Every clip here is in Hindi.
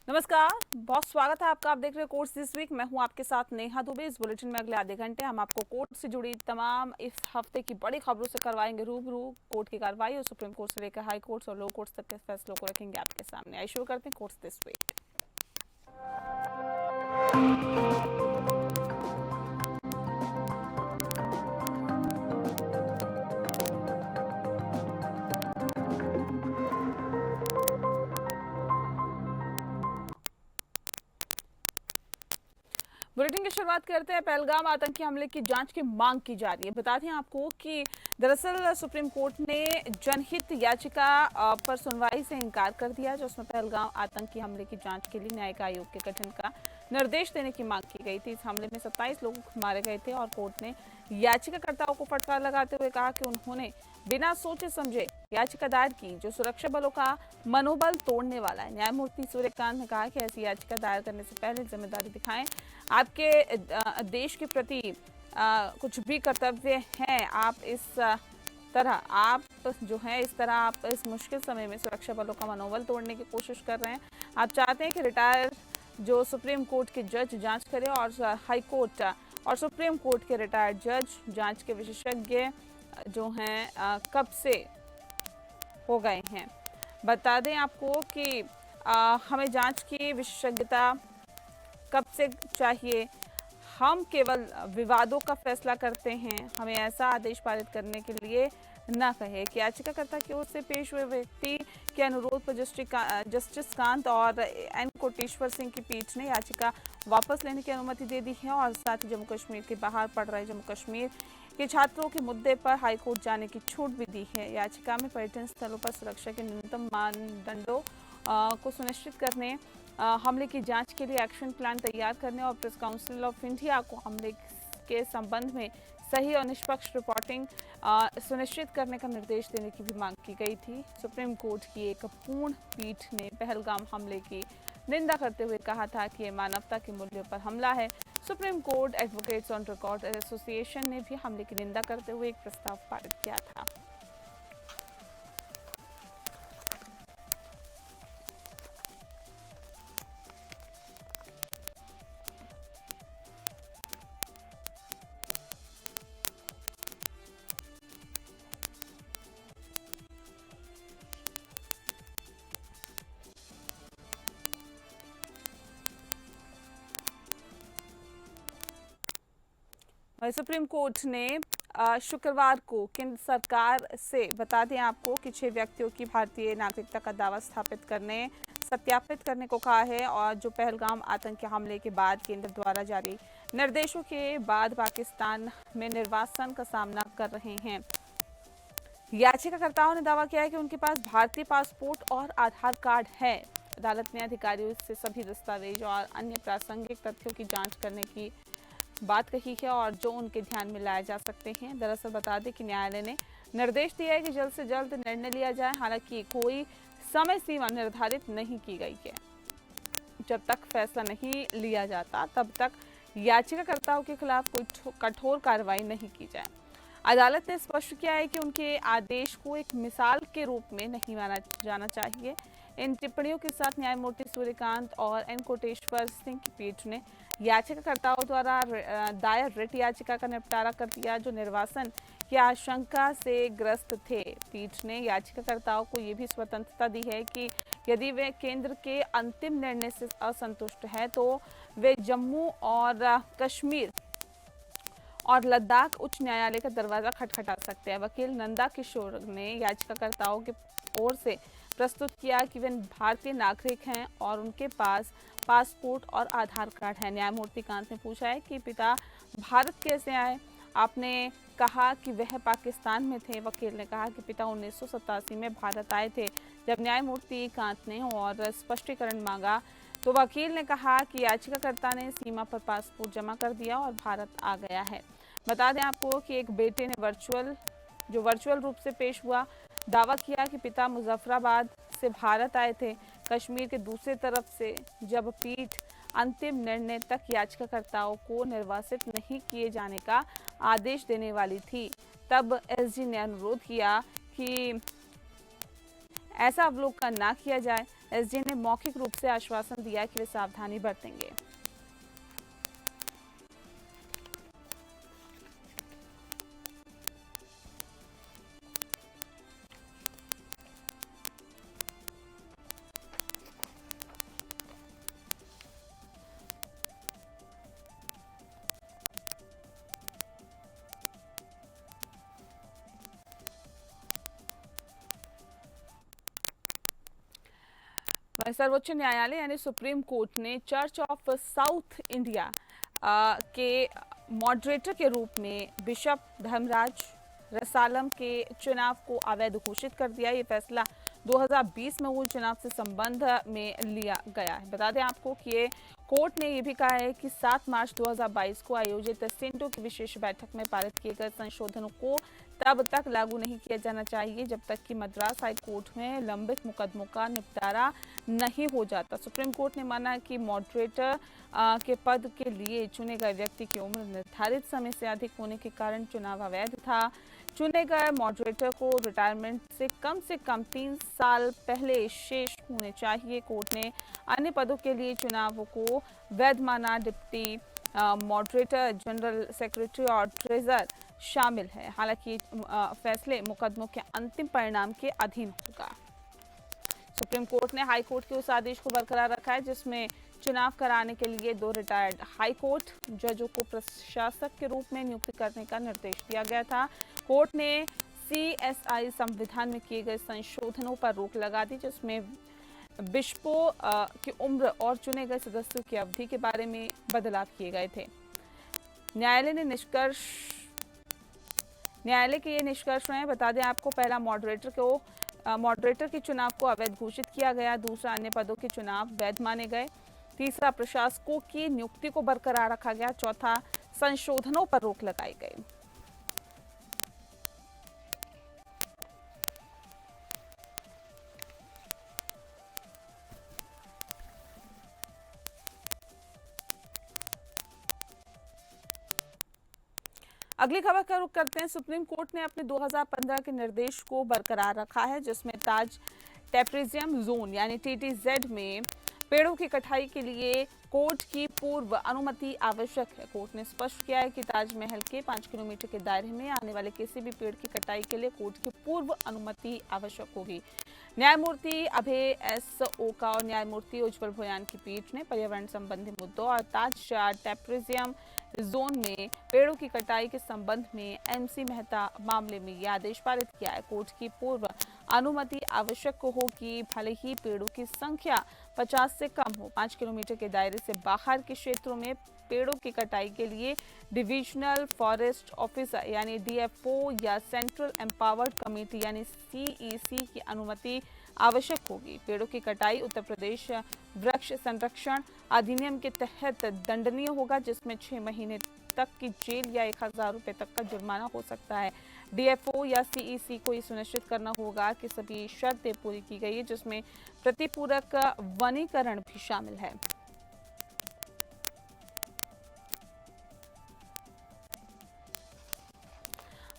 नमस्कार, बहुत स्वागत है आपका। आप देख रहे हैं कोर्ट्स दिस वीक। मैं हूं आपके साथ नेहा दुबे। इस बुलेटिन में अगले आधे घंटे हम आपको कोर्ट से जुड़ी तमाम इस हफ्ते की बड़ी खबरों से करवाएंगे रूबरू। कोर्ट की कार्रवाई और सुप्रीम कोर्ट से लेकर हाई कोर्ट्स और लो कोर्ट्स तक के फैसलों को रखेंगे आपके सामने। आइए शुरू करते हैं कोर्ट्स दिस वीक। बुलेटिन की शुरुआत करते हैं। पहलगाम आतंकी हमले की जांच की मांग की जा रही है। बता दें आपको कि दरअसल सुप्रीम कोर्ट ने जनहित याचिका पर सुनवाई से इनकार कर दिया, जिसमें पहलगाम आतंकी हमले की जांच के लिए न्यायिक आयोग के गठन का निर्देश देने की मांग की गई थी। इस हमले में 27 लोग मारे गए थे और कोर्ट ने याचिकाकर्ताओं को फटकार लगाते हुए कहा कि उन्होंने बिना सोचे समझे याचिका दायर की, जो सुरक्षा बलों का मनोबल तोड़ने वाला है। न्यायमूर्ति सूर्यकांत ने कहा कि ऐसी याचिका दायर करने से पहले जिम्मेदारी दिखाएं। आपके देश के प्रति कुछ भी कर्तव्य हैं, आप इस तरह आप इस मुश्किल समय में सुरक्षा बलों का मनोबल तोड़ने की कोशिश कर रहे हैं। आप चाहते हैं कि रिटायर जो सुप्रीम कोर्ट के जज जांच करें और हाई कोर्ट और सुप्रीम कोर्ट के रिटायर्ड जज जांच के विशेषज्ञ जो हैं कब से हो गए हैं। बता दें आपको कि हमें जांच की विशेषज्ञता कब से चाहिए। हम केवल विवादों का फैसला करते हैं। हमें ऐसा आदेश पारित करने के लिए न कहे कि याचिकाकर्ता की ओर से पेश हुए व्यक्ति के अनुरोध पर जस्टिस कांत और एन कोटेश्वर सिंह की पीठ ने याचिका वापस लेने की अनुमति दे दी है और साथ ही जम्मू कश्मीर के बाहर पढ़ रहे जम्मू कश्मीर के छात्रों के मुद्दे पर हाईकोर्ट जाने की छूट भी दी है। याचिका में पर्यटन स्थलों पर सुरक्षा के न्यूनतम मानदंडों को सुनिश्चित करने, हमले की जांच के लिए एक्शन प्लान तैयार करने और प्रेस काउंसिल ऑफ इंडिया को हमले के संबंध में सही और निष्पक्ष रिपोर्टिंग सुनिश्चित करने का निर्देश देने की भी मांग की गई थी। सुप्रीम कोर्ट की एक पूर्ण पीठ ने पहलगाम हमले की निंदा करते हुए कहा था कि ये मानवता के मूल्यों पर हमला है। Supreme court advocates on record association ने भी हमले की निंदा करते हुए एक प्रस्ताव पारित किया था। सुप्रीम कोर्ट ने शुक्रवार को केंद्र सरकार से, बता दें आपको कि 6 व्यक्तियों की भारतीय नागरिकता का दावा सत्यापित करने को कहा है और जो पहलगाम आतंकी हमले के बाद केंद्र द्वारा जारी निर्देशों के बाद पाकिस्तान में निर्वासन का सामना कर रहे हैं। याचिकाकर्ताओं ने दावा किया है कि उनके पास भारतीय पासपोर्ट और आधार कार्ड है। अदालत ने अधिकारियों से सभी दस्तावेज और अन्य प्रासंगिक तथ्यों की जांच करने की बात कही है और जो उनके ध्यान में लाए जा सकते हैं। दरअसल बता दें कि न्यायालय ने निर्देश दिया है कि जल्द से जल्द निर्णय लिया जाए। हालांकि कोई समय सीमा निर्धारित नहीं की गई है। जब तक फैसला नहीं लिया जाता तब तक याचिकाकर्ताओं के खिलाफ कोई कठोर कार्रवाई नहीं की जाए। अदालत ने स्पष्ट किया है कि उनके आदेश को एक मिसाल के रूप में नहीं माना जाना चाहिए। इन टिप्पणियों के साथ न्यायमूर्ति सूर्यकांत और एन कोटेश्वर सिंह की पीठ ने याचिकाकर्ताओं द्वारा दायर रिट याचिका का निपटारा कर दिया, जो निर्वासन की आशंका से ग्रस्त थे। पीठ ने याचिकाकर्ताओं को ये भी स्वतंत्रता दी है कि यदि वे केंद्र के अंतिम निर्णय से असंतुष्ट हैं तो वे जम्मू और कश्मीर और लद्दाख उच्च न्यायालय का दरवाजा खटखटा सकते हैं। वकील नंदा किशोर ने याचिकाकर्ताओं की ओर से प्रस्तुत किया कि वे भारतीय नागरिक हैं और उनके पास पासपोर्ट और आधार कार्ड है। न्यायमूर्ति कांत ने पूछा है कि पिता भारत कैसे आए। आपने कहा कि वह पाकिस्तान में थे। वकील ने कहा कि पिता 1987 में भारत आए थे। जब न्यायमूर्ति कांत ने और स्पष्टीकरण मांगा तो वकील ने कहा कि याचिकाकर्ता ने सीमा पर पासपोर्ट जमा कर दिया और भारत आ गया है। बता दें आपको कि एक बेटे ने वर्चुअल रूप से पेश हुआ, दावा किया कि पिता मुजफ्फराबाद से भारत आए थे। कश्मीर के दूसरी तरफ से जब पीठ अंतिम निर्णय तक याचिकाकर्ताओं को निर्वासित नहीं किए जाने का आदेश देने वाली थी, तब एसजी ने अनुरोध किया कि ऐसा अवलोकन न किया जाए। एसजी ने मौखिक रूप से आश्वासन दिया कि वे सावधानी बरतेंगे। सर्वोच्च न्यायालय यानी सुप्रीम कोर्ट ने चर्च ऑफ साउथ इंडिया के मॉडरेटर के रूप में बिशप धर्मराज रसालम के चुनाव को अवैध घोषित कर दिया। ये फैसला 2020 में हुए चुनाव से संबंध में लिया गया है। बता दें आपको कि ये कोर्ट ने यह भी कहा है कि 7 मार्च 2022 को आयोजित सेंटो की विशेष बैठक में पारित किए गए संशोधनों को तब तक लागू नहीं किया जाना चाहिए जब तक कि मद्रास हाई कोर्ट में लंबित मुकदमों का निपटारा नहीं हो जाता। सुप्रीम कोर्ट ने माना कि मॉडरेटर के पद के लिए चुने गए व्यक्ति की उम्र निर्धारित समय से अधिक होने के कारण चुनाव अवैध था। चुने गए मॉडरेटर को रिटायरमेंट से कम 3 साल पहले शेष होने चाहिए। कोर्ट ने अन्य पदों के लिए चुनावों को वैध माना। डिप्टी मॉडरेटर, जनरल सेक्रेटरी और ट्रेजरर शामिल है। हालांकि फैसले मुकदमों के अंतिम परिणाम के अधीन होगा। सुप्रीम कोर्ट ने हाई कोर्ट के उस आदेश को बरकरार रखा है जिसमें चुनाव कराने के लिए 2 रिटायर्ड हाई कोर्ट जजों को प्रशासक के रूप में नियुक्त करने का निर्देश दिया गया था। कोर्ट ने CSI संविधान में किए गए संशोधनों पर रोक लगा दी, जिसमें बिशपों की उम्र और चुने गए सदस्यों की अवधि के बारे में बदलाव किए गए थे। न्यायालय के ये निष्कर्ष रहे। बता दें आपको, पहला मॉडरेटर के चुनाव को अवैध घोषित किया गया। दूसरा, अन्य पदों के चुनाव वैध माने गए। तीसरा, प्रशासकों की नियुक्ति को बरकरार रखा गया। चौथा, संशोधनों पर रोक लगाई गई। अगली खबर का रुख करते हैं। सुप्रीम कोर्ट ने अपने 2015 के निर्देश को बरकरार रखा है जिसमें ताज टेप्रेजियम जोन यानी TTZ में पेड़ों की कटाई के लिए कोर्ट की पूर्व अनुमति आवश्यक है। कोर्ट ने स्पष्ट किया है कि ताजमहल के 5 किलोमीटर के दायरे में आने वाले किसी भी पेड़ की कटाई के लिए कोर्ट की पूर्व अनुमति आवश्यक होगी। न्यायमूर्ति अभय S ओका और न्यायमूर्ति उज्ज्वल भोयान की पीठ ने पर्यावरण संबंधी मुद्दों और ताज टेप्रेजियम जोन में पेड़ों की कटाई के संबंध में MC मेहता मामले में यह आदेश पारित किया है। कोर्ट की पूर्व अनुमति आवश्यक होगी, भले ही पेड़ों की संख्या 50 से कम हो। 5 किलोमीटर के दायरे से बाहर के क्षेत्रों में पेड़ों की कटाई के लिए डिविजनल फॉरेस्ट ऑफिसर यानी DFO या सेंट्रल एम्पावर्ड कमेटी यानी CEC की अनुमति आवश्यक होगी। पेड़ों की कटाई उत्तर प्रदेश वृक्ष संरक्षण अधिनियम के तहत दंडनीय होगा, जिसमें 6 महीने तक की जेल या 1000 रुपए तक का जुर्माना हो सकता है। DFO या CEC को ये सुनिश्चित करना होगा कि सभी शर्तें पूरी की गई है, जिसमें प्रतिपूरक वनीकरण भी शामिल है।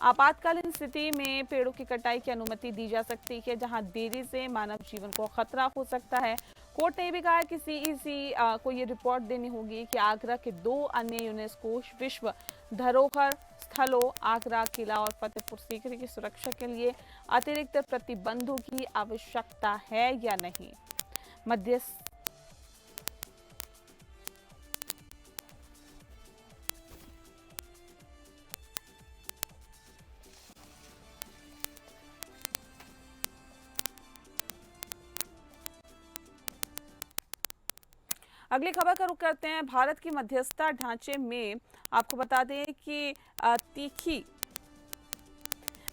आपातकालीन स्थिति में पेड़ों की कटाई की अनुमति दी जा सकती है, जहां देरी से मानव जीवन को खतरा हो सकता है। कोर्ट ने भी कहा कि CEC को ये रिपोर्ट देनी होगी कि आगरा के 2 अन्य यूनेस्को विश्व धरोहर स्थलों आगरा किला और फतेहपुर सीकरी की सुरक्षा के लिए अतिरिक्त प्रतिबंधों की आवश्यकता है या नहीं। अगली खबर का रुख करते हैं। भारत की मध्यस्थता ढांचे में आपको बता दें कि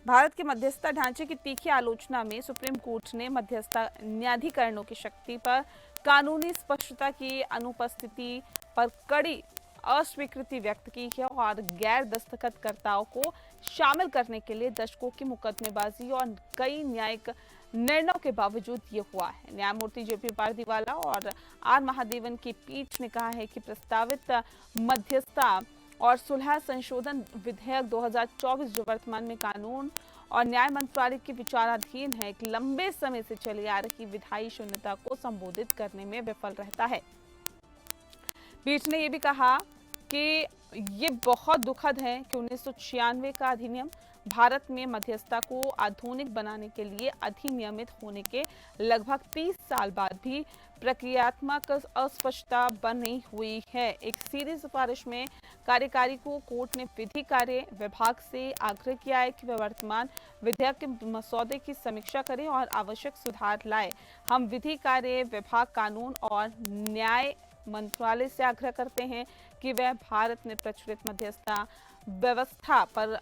भारत के मध्यस्थता ढांचे की तीखी आलोचना में सुप्रीम कोर्ट ने मध्यस्थता न्यायाधिकरणों की शक्ति पर कानूनी स्पष्टता की अनुपस्थिति पर कड़ी अस्वीकृति व्यक्त की है और गैर दस्तखतकर्ताओं को शामिल करने के लिए दशकों की मुकदमेबाजी और कई न्यायिक निर्णयों के बावजूद ये हुआ है। न्यायमूर्ति जेपी पारदीवाला और आर महादेवन की पीठ ने कहा है कि प्रस्तावित मध्यस्थता और सुलह संशोधन विधेयक 2024 जो वर्तमान में कानून और न्याय मंत्रालय के विचाराधीन है, एक लंबे समय से चली आ रही विधायी शून्यता को संबोधित करने में विफल रहता है। पीठ ने यह भी कहा कि ये बहुत दुखद है कि 1996 का अधिनियम भारत में मध्यस्थता को आधुनिक बनाने के लिए अधिनियमित होने के लगभग 30 साल बाद भी प्रक्रियात्मक अस्पष्टता बनी हुई है। एक सीधी सिफारिश में कार्यकारी को कोर्ट ने विधि कार्य विभाग से आग्रह किया है कि वह वर्तमान विधेयक के मसौदे की समीक्षा करें और आवश्यक सुधार लाए। हम विधि कार्य विभाग, कानून और न्याय मंत्रालय से आग्रह करते हैं कि वह भारत में प्रचलित मध्यस्थता व्यवस्था पर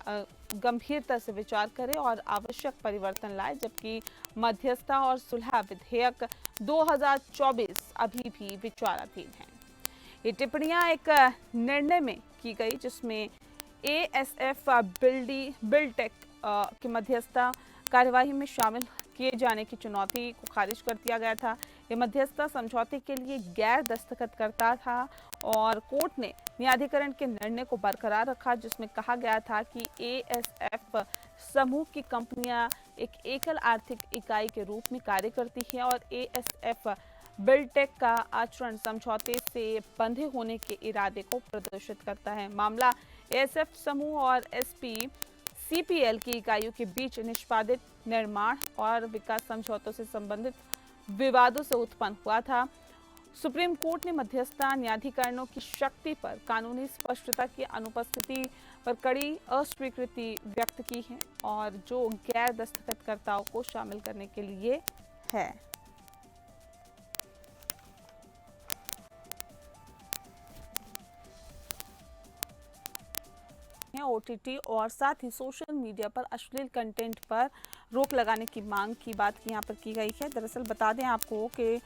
गंभीरता से विचार करे और आवश्यक परिवर्तन लाए, जबकि मध्यस्थता और सुलह विधेयक 2024 अभी भी विचाराधीन है। ये टिप्पणियां एक निर्णय में की गई जिसमें एएसएफ बिल्टेक की मध्यस्थता कार्यवाही में शामिल किए जाने की चुनौती को खारिज कर दिया गया था। ये मध्यस्थता समझौते के लिए गैर दस्तखत करता था और कोर्ट ने न्यायाधिकरण के निर्णय को बरकरार रखा, जिसमें कहा गया था कि एएसएफ समूह की कंपनियां एक एकल आर्थिक इकाई के रूप में कार्य करती है और एएसएफ बिल्टेक का आचरण समझौते से बंधे होने के इरादे को प्रदर्शित करता है। मामला एएसएफ समूह और सीपीएल की इकाइयों के बीच निष्पादित निर्माण और विकास समझौतों से संबंधित विवादों से उत्पन्न हुआ था। सुप्रीम कोर्ट ने मध्यस्थता न्यायाधिकरणों की शक्ति पर कानूनी स्पष्टता की अनुपस्थिति पर कड़ी अस्वीकृति व्यक्त की है और जो गैर दस्तखतकर्ताओं को शामिल करने के लिए है। ओटीटी और साथ ही सोशल मीडिया पर अश्लील कंटेंट पर रोक लगाने की मांग की बात की यहाँ पर की गई है। दरअसल बता दें आपको कि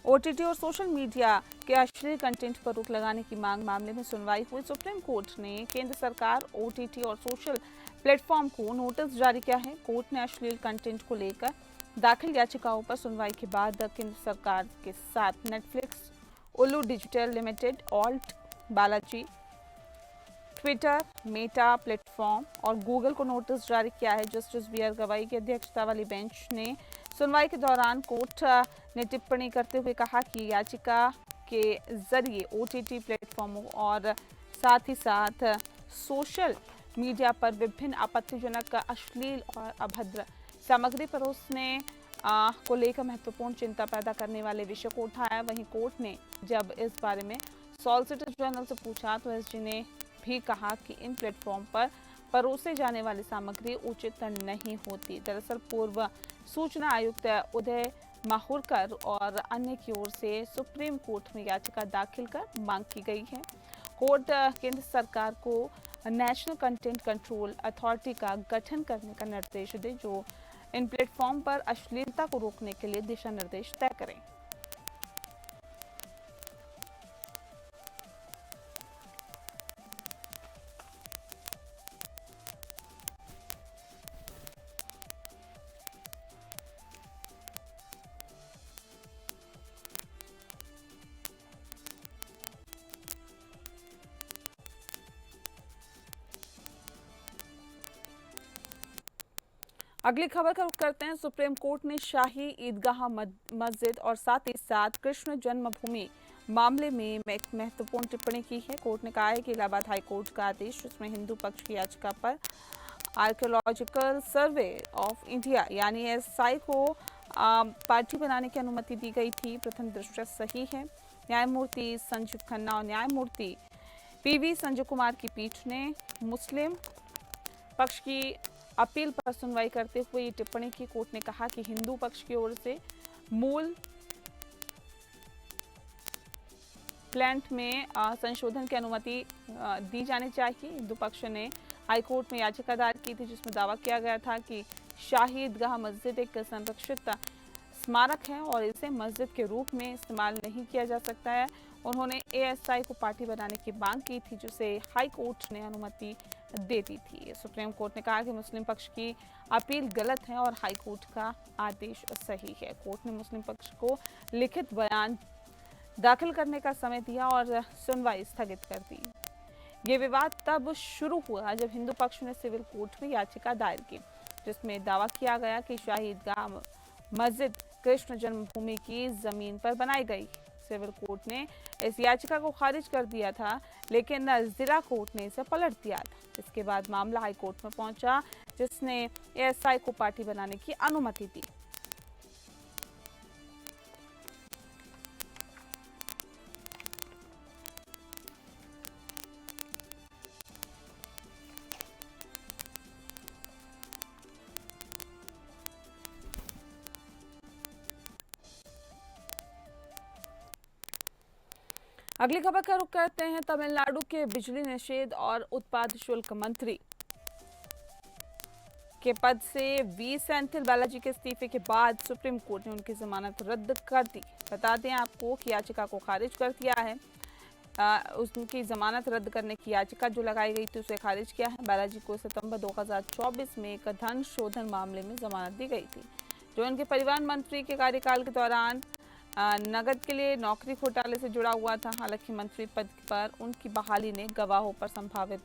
ओटीटी और सोशल मीडिया के अश्लील कंटेंट पर रोक लगाने की मांग मामले में सुनवाई हुई। सुप्रीम कोर्ट ने केंद्र सरकार, ओटीटी और सोशल प्लेटफॉर्म को नोटिस जारी किया है। कोर्ट ने अश्लील कंटेंट को लेकर दाखिल याचिकाओं पर सुनवाई के बाद केंद्र सरकार के साथ नेटफ्लिक्स, उल्लू digital limited, alt Balaji, Twitter, Meta platform और गूगल को नोटिस जारी किया है। जस्टिस बी आर गवाई की अध्यक्षता वाली बेंच ने सुनवाई के दौरान कोर्ट ने टिप्पणी करते हुए कहा कि याचिका के जरिए ओटीटी प्लेटफॉर्मों और साथ ही साथ सोशल मीडिया पर विभिन्न आपत्तिजनक, अश्लील और अभद्र सामग्री परोसने को लेकर महत्वपूर्ण चिंता पैदा करने वाले विषय को उठाया। वहीं कोर्ट ने जब इस बारे में सॉलिसिटर जनरल से पूछा तो एसजी ने भी कहा कि इन प्लेटफॉर्म पर परोसे जाने वाली सामग्री उचित नहीं होती। दरअसल पूर्व सूचना आयुक्त उदय माहुरकर और अन्य की ओर से सुप्रीम कोर्ट में याचिका दाखिल कर मांग की गई है। कोर्ट केंद्र सरकार को नेशनल कंटेंट कंट्रोल अथॉरिटी का गठन करने का निर्देश दे, जो इन प्लेटफॉर्म पर अश्लीलता को रोकने के लिए दिशा निर्देश तय करें। अगली खबर का रुख करते हैं। सुप्रीम कोर्ट ने शाही ईदगाह मस्जिद और साथ ही साथ कृष्ण जन्मभूमि मामले में एक महत्वपूर्ण टिप्पणी की है। कोर्ट ने कहा है कि इलाहाबाद हाई कोर्ट का आदेश, जिसमें हिंदू पक्ष की याचिका पर आर्कियोलॉजिकल सर्वे ऑफ इंडिया यानी एसआई को पार्टी बनाने की अनुमति दी गई थी, प्रथम दृष्टया सही है। न्यायमूर्ति संजीव खन्ना और न्यायमूर्ति पीवी संजय कुमार की पीठ ने मुस्लिम पक्ष की अपील पर सुनवाई करते हुए ये टिप्पणी की। कोर्ट ने कहा कि हिंदू पक्ष की ओर से मूल प्लांट में संशोधन की अनुमति दी जानी चाहिए। हिंदू पक्ष ने हाईकोर्ट में याचिका दायर की थी, जिसमें दावा किया गया था कि शाही ईदगाह मस्जिद एक संरक्षित स्मारक है और इसे मस्जिद के रूप में इस्तेमाल नहीं किया जा सकता है। उन्होंने एएसआई को पार्टी बनाने की मांग की थी, जिसे हाई कोर्ट ने अनुमति दे दी थी। सुप्रीम कोर्ट ने कहा कि मुस्लिम पक्ष की अपील गलत है और हाईकोर्ट का आदेश सही है। कोर्ट ने मुस्लिम पक्ष को लिखित बयान दाखिल करने का समय दिया और सुनवाई स्थगित कर दी। ये विवाद तब शुरू हुआ जब हिंदू पक्ष ने सिविल कोर्ट में याचिका दायर की, जिसमें दावा किया गया कि शाही ईदगाह मस्जिद कृष्ण जन्मभूमि की जमीन पर बनाई गई। सिविल कोर्ट ने इस याचिका को खारिज कर दिया था, लेकिन जिला कोर्ट ने इसे पलट दिया था। इसके बाद मामला हाई कोर्ट में पहुंचा, जिसने एएसआई को पार्टी बनाने की अनुमति दी। अगली खबर का रुख करते हैं तमिलनाडु के बिजली निषेध और उत्पाद शुल्क मंत्री के पद से वी सेंथिल बालाजी के इस्तीफे के बाद सुप्रीम कोर्ट ने उनकी जमानत रद्द कर दी। बता दें आपको कि याचिका को खारिज कर दिया है। उनकी जमानत रद्द करने की याचिका जो लगाई गई थी उसे खारिज किया है। बालाजी को सितंबर 2024 में एक धन शोधन मामले में जमानत दी गई थी, जो उनके परिवहन मंत्री के कार्यकाल के दौरान नकद के लिए नौकरी घोटाले से जुड़ा हुआ था। हालांकि मंत्री पद पर उनकी बहाली ने गवाहों पर संभावित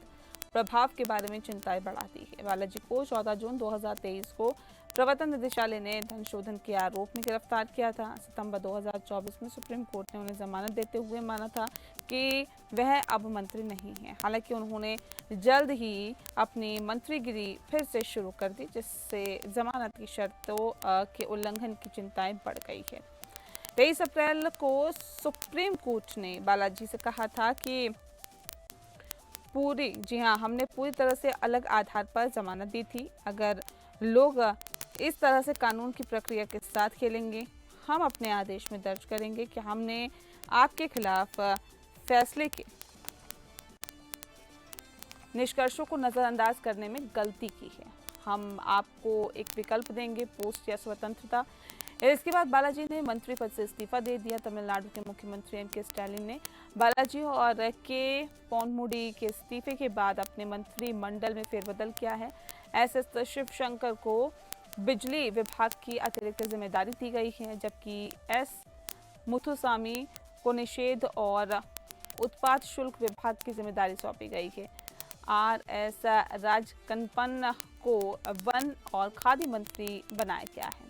प्रभाव के बारे में चिंताएं बढ़ा दी है। बालाजी को 14 जून 2023 को प्रवर्तन निदेशालय ने धन शोधन के आरोप में गिरफ्तार किया था। सितंबर 2024 में सुप्रीम कोर्ट ने उन्हें जमानत देते हुए माना था कि वह अब मंत्री नहीं है। हालांकि उन्होंने जल्द ही अपनी मंत्रीगिरी फिर से शुरू कर दी, जिससे जमानत की शर्तों के उल्लंघन की चिंताएं बढ़ गई है। 23 अप्रैल को सुप्रीम कोर्ट ने बालाजी से कहा था कि हमने पूरी तरह से अलग आधार पर जमानत दी थी। अगर लोग इस तरह से कानून की प्रक्रिया के साथ खेलेंगे, हम अपने आदेश में दर्ज करेंगे कि हमने आपके खिलाफ फैसले के निष्कर्षों को नजरअंदाज करने में गलती की है। हम आपको एक विकल्प देंगे, पोस्ट या स्वतंत्रता। इसके बाद बालाजी ने मंत्री पद से इस्तीफा दे दिया। तमिलनाडु के मुख्यमंत्री एम.के. स्टालिन ने बालाजी और के पोनमुडी के इस्तीफे के बाद अपने मंत्रिमंडल में फेरबदल किया है। एस शिवशंकर को बिजली विभाग की अतिरिक्त जिम्मेदारी दी गई है, जबकि एस मुथुसामी को निषेध और उत्पाद शुल्क विभाग की जिम्मेदारी सौंपी गई है। आर.एस. राजकन्नपन को वन और खाद्य मंत्री बनाया गया है।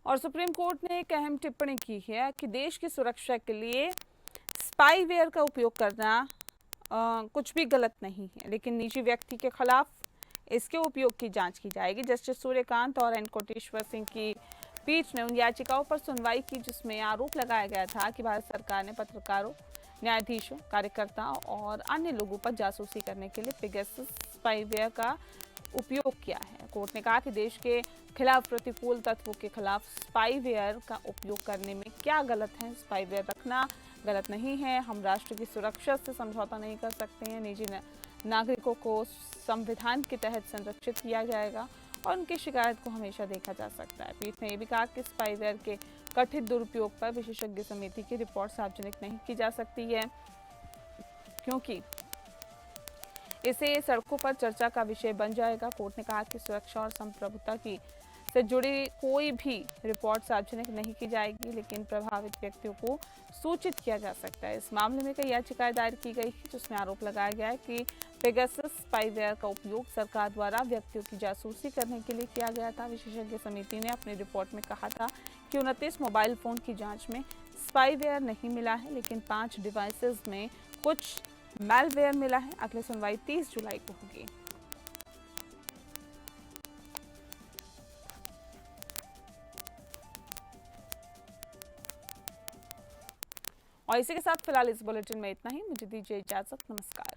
और सुप्रीम कोर्ट ने एक अहम टिप्पणी की है कि देश की सुरक्षा के लिए स्पाईवेयर का उपयोग करना कुछ भी गलत नहीं है, लेकिन निजी व्यक्ति के खिलाफ इसके उपयोग की जांच की जाएगी। जस्टिस सूर्यकांत और एन कोटेश्वर सिंह की पीठ ने उन याचिकाओं पर सुनवाई की जिसमें आरोप लगाया गया था कि भारत सरकार ने पत्रकारों, न्यायाधीशों, कार्यकर्ताओं और अन्य लोगों पर जासूसी करने के लिए पेगासस स्पाईवेयर का उपयोग किया है। कोर्ट ने कहा कि देश के खिलाफ प्रतिकूल तत्वों के खिलाफ स्पाईवेयर का उपयोग करने में क्या गलत है। स्पाईवेयर रखना गलत नहीं है। हम राष्ट्र की सुरक्षा से समझौता नहीं कर सकते हैं। निजी नागरिकों को संविधान के तहत संरक्षित किया जाएगा और उनकी शिकायत को हमेशा देखा जा सकता है। पीठ ने यह भी कहा कि स्पाईवेयर के कथित दुरुपयोग पर विशेषज्ञ समिति की रिपोर्ट सार्वजनिक नहीं की जा सकती है, क्योंकि इसे सड़कों पर चर्चा का विषय बन जाएगा। कोर्ट ने कहा कि सुरक्षा और संप्रभुता की से जुड़ी कोई भी रिपोर्ट सार्वजनिक नहीं की जाएगी, लेकिन प्रभावित व्यक्तियों को सूचित किया जा सकता है। इस मामले में कई याचिकाएं दायर की गई है, जिसमें आरोप लगाया गया है कि पेगासस स्पाईवेयर का उपयोग सरकार द्वारा व्यक्तियों की जासूसी करने के लिए किया गया था। विशेषज्ञ समिति ने अपनी रिपोर्ट में कहा था कि 29 मोबाइल फोन की जांच में स्पाईवेयर नहीं मिला है, लेकिन 5 डिवाइसेस में कुछ मैलवेयर मिला है। अगली सुनवाई 30 जुलाई को होगी। और इसी के साथ फिलहाल इस बुलेटिन में इतना ही। मुझे दीजिए इजाजत। नमस्कार।